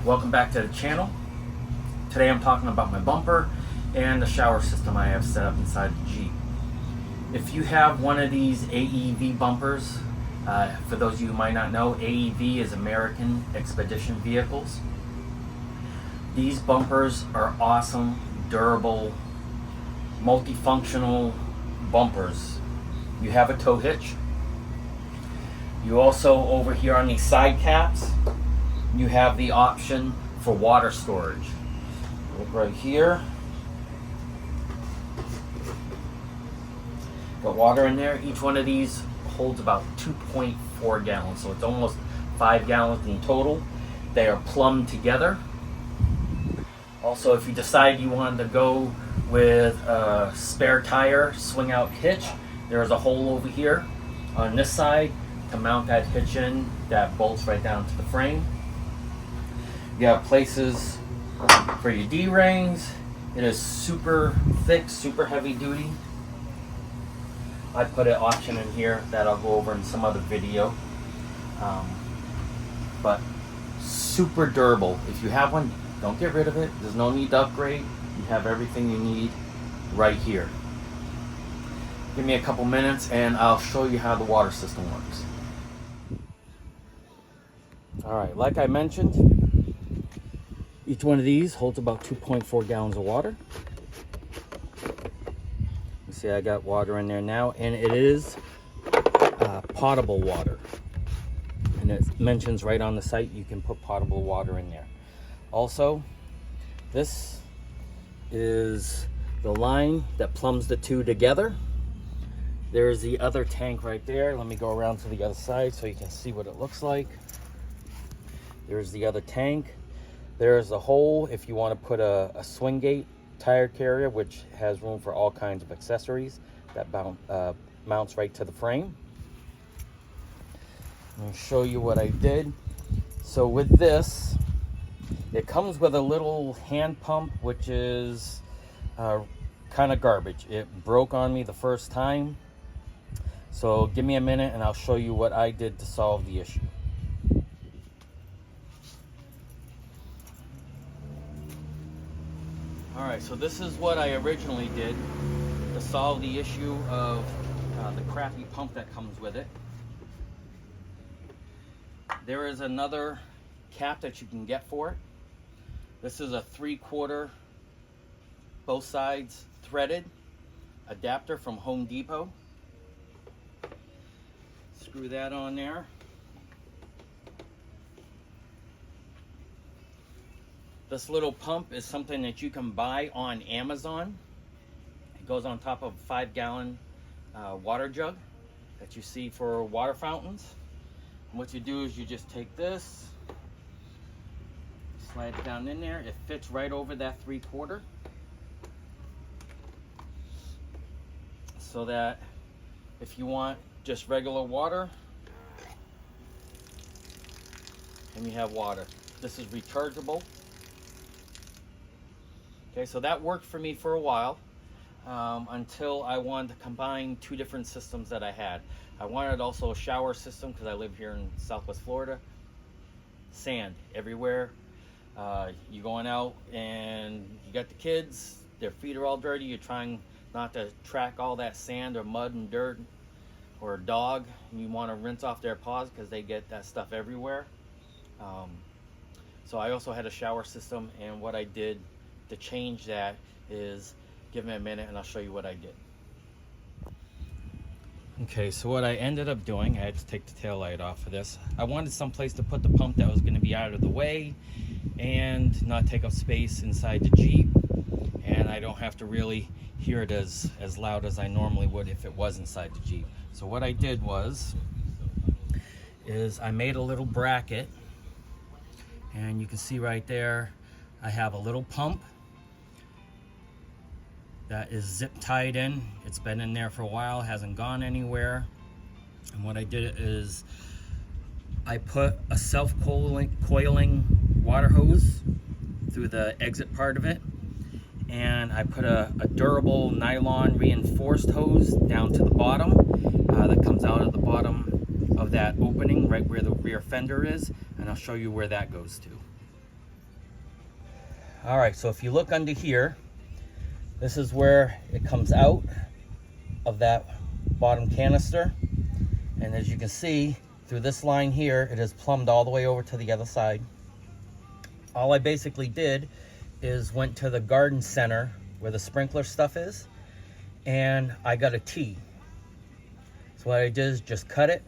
Welcome back to the channel. Today I'm talking about my bumper and the shower system I have set up inside the Jeep. If you have one of these AEV bumpers, for those of you who might not know, AEV is American Expedition Vehicles. These bumpers are awesome, durable, multifunctional bumpers. You have a tow hitch. You also, over here on these side caps, you have the option for water storage. Look right here. Got water in there. Each one of these holds about 2.4 gallons, so it's almost 5 gallons in total. They are plumbed together. Also, if you decide you wanted to go with a spare tire swing out hitch, there's a hole over here on this side to mount that hitch in that bolts right down to the frame. You have places for your D-rings. It is super thick, super heavy duty. I put an option in here that I'll go over in some other video. But super durable. If you have one, don't get rid of it. There's no need to upgrade. You have everything you need right here. Give me a couple minutes and I'll show you how the water system works. Alright, like I mentioned, each one of these holds about 2.4 gallons of water. You see I got water in there now, and it is potable water. And it mentions right on the site you can put potable water in there. Also, this is the line that plumbs the two together. There's the other tank right there. Let me go around to the other side so you can see what it looks like. There's the other tank. There's a hole if you want to put a swing gate tire carrier, which has room for all kinds of accessories that mounts right to the frame. Let me show you what I did. So with this, it comes with a little hand pump, which is kind of garbage. It broke on me the first time. So give me a minute and I'll show you what I did to solve the issue. Alright, so this is what I originally did to solve the issue of the crappy pump that comes with it. There is another cap that you can get for it. This is a 3/4, both sides threaded adapter from Home Depot. Screw that on there. This little pump is something that you can buy on Amazon. It goes on top of a 5-gallon water jug that you see for water fountains. And what you do is you just take this, slide it down in there. It fits right over that 3/4. So that if you want just regular water, and you have water. This is rechargeable. Okay, so that worked for me for a while until I wanted to combine two different systems that I had. I wanted also a shower system because I live here in Southwest Florida. Sand everywhere. You're going out and you got the kids, their feet are all dirty. You're trying not to track all that sand or mud and dirt, or a dog, and you want to rinse off their paws because they get that stuff everywhere. So I also had a shower system, and what I did to change that is, give me a minute and I'll show you what I did. Okay, so what I ended up doing, I had to take the tail light off of this. I wanted some place to put the pump that was going to be out of the way and not take up space inside the Jeep, and I don't have to really hear it as loud as I normally would if it was inside the Jeep. So what I did is I made a little bracket, and you can see right there I have a little pump that is zip tied in. It's been in there for a while, hasn't gone anywhere. And what I did is I put a self-coiling water hose through the exit part of it, and I put a durable nylon reinforced hose down to the bottom that comes out of the bottom of that opening right where the rear fender is, and I'll show you where that goes to. All right, so if you look under here, this is where it comes out of that bottom canister. And as you can see, through this line here, it is plumbed all the way over to the other side. All I basically did is went to the garden center where the sprinkler stuff is, and I got a T. So what I did is just cut it.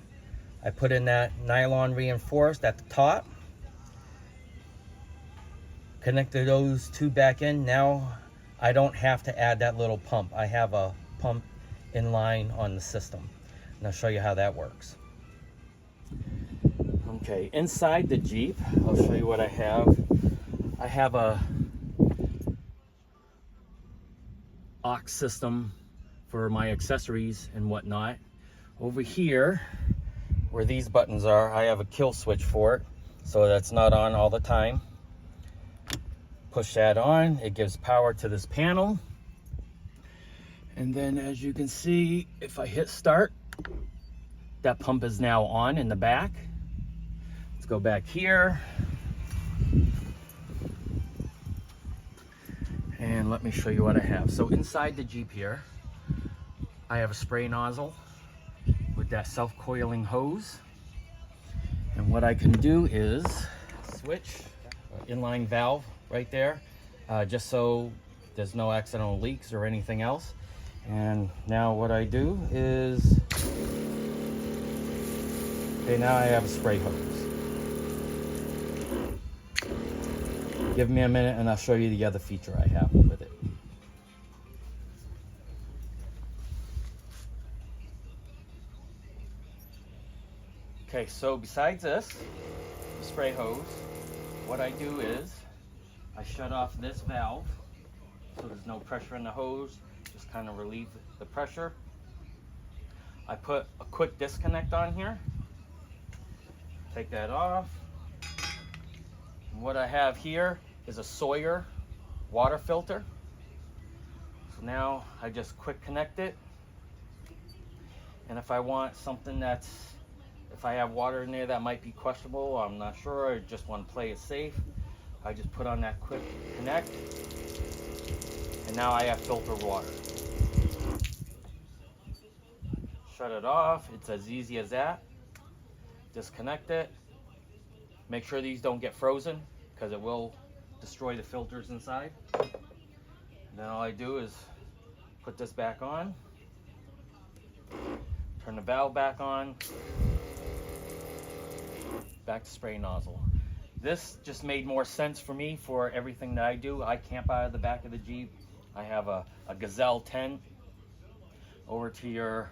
I put in that nylon reinforced at the top, connected those two back in. Now I don't have to add that little pump. I have a pump in line on the system, and I'll show you how that works. Okay, inside the Jeep, I'll show you what I have. I have a aux system for my accessories and whatnot. Over here, where these buttons are, I have a kill switch for it, so that's not on all the time. Push that on, it gives power to this panel. And then as you can see, if I hit start, that pump is now on in the back. Let's go back here. And let me show you what I have. So inside the Jeep here, I have a spray nozzle with that self-coiling hose. And what I can do is switch inline valve right there, just so there's no accidental leaks or anything else. And now what I do is, okay, now I have a spray hose. Give me a minute and I'll show you the other feature I have with it. Okay, so besides this spray hose, what I do is I shut off this valve so there's no pressure in the hose, just kind of relieve the pressure. I put a quick disconnect on here, take that off. And what I have here is a Sawyer water filter. So now I just quick connect it. And if I want something that's, if I have water in there that might be questionable, I'm not sure, I just want to play it safe, I just put on that quick connect. And now I have filtered water. Shut it off, it's as easy as that. Disconnect it. Make sure these don't get frozen because it will destroy the filters inside. And then all I do is put this back on, turn the valve back on, back to spray nozzle. This just made more sense for me for everything that I do. I camp out of the back of the Jeep. I have a Gazelle 10. Over to your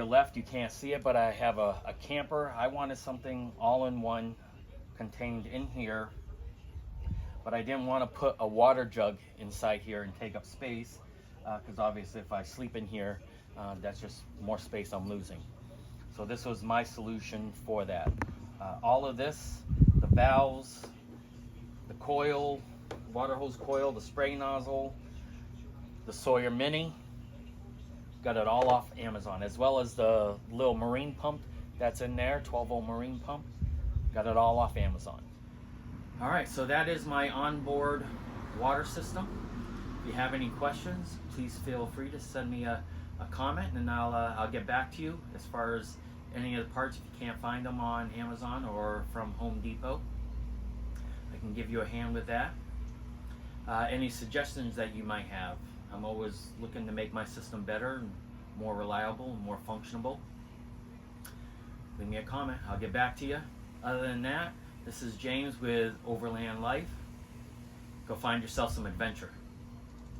left, you can't see it, but I have a camper. I wanted something all-in-one contained in here, but I didn't want to put a water jug inside here and take up space, because obviously if I sleep in here, that's just more space I'm losing. So this was my solution for that. All of this, the valves, the coil, water hose coil, the spray nozzle, the Sawyer Mini, got it all off Amazon, as well as the little marine pump that's in there, 12-volt marine pump. Got it all off Amazon. All right, so that is my onboard water system. If you have any questions, please feel free to send me a comment, and I'll get back to you as far as any of the parts. If you can't find them on Amazon or from Home Depot, I can give you a hand with that. Any suggestions that you might have. I'm always looking to make my system better and more reliable and more functional. Leave me a comment, I'll get back to you. Other than that, this is James with Overland Life. Go find yourself some adventure.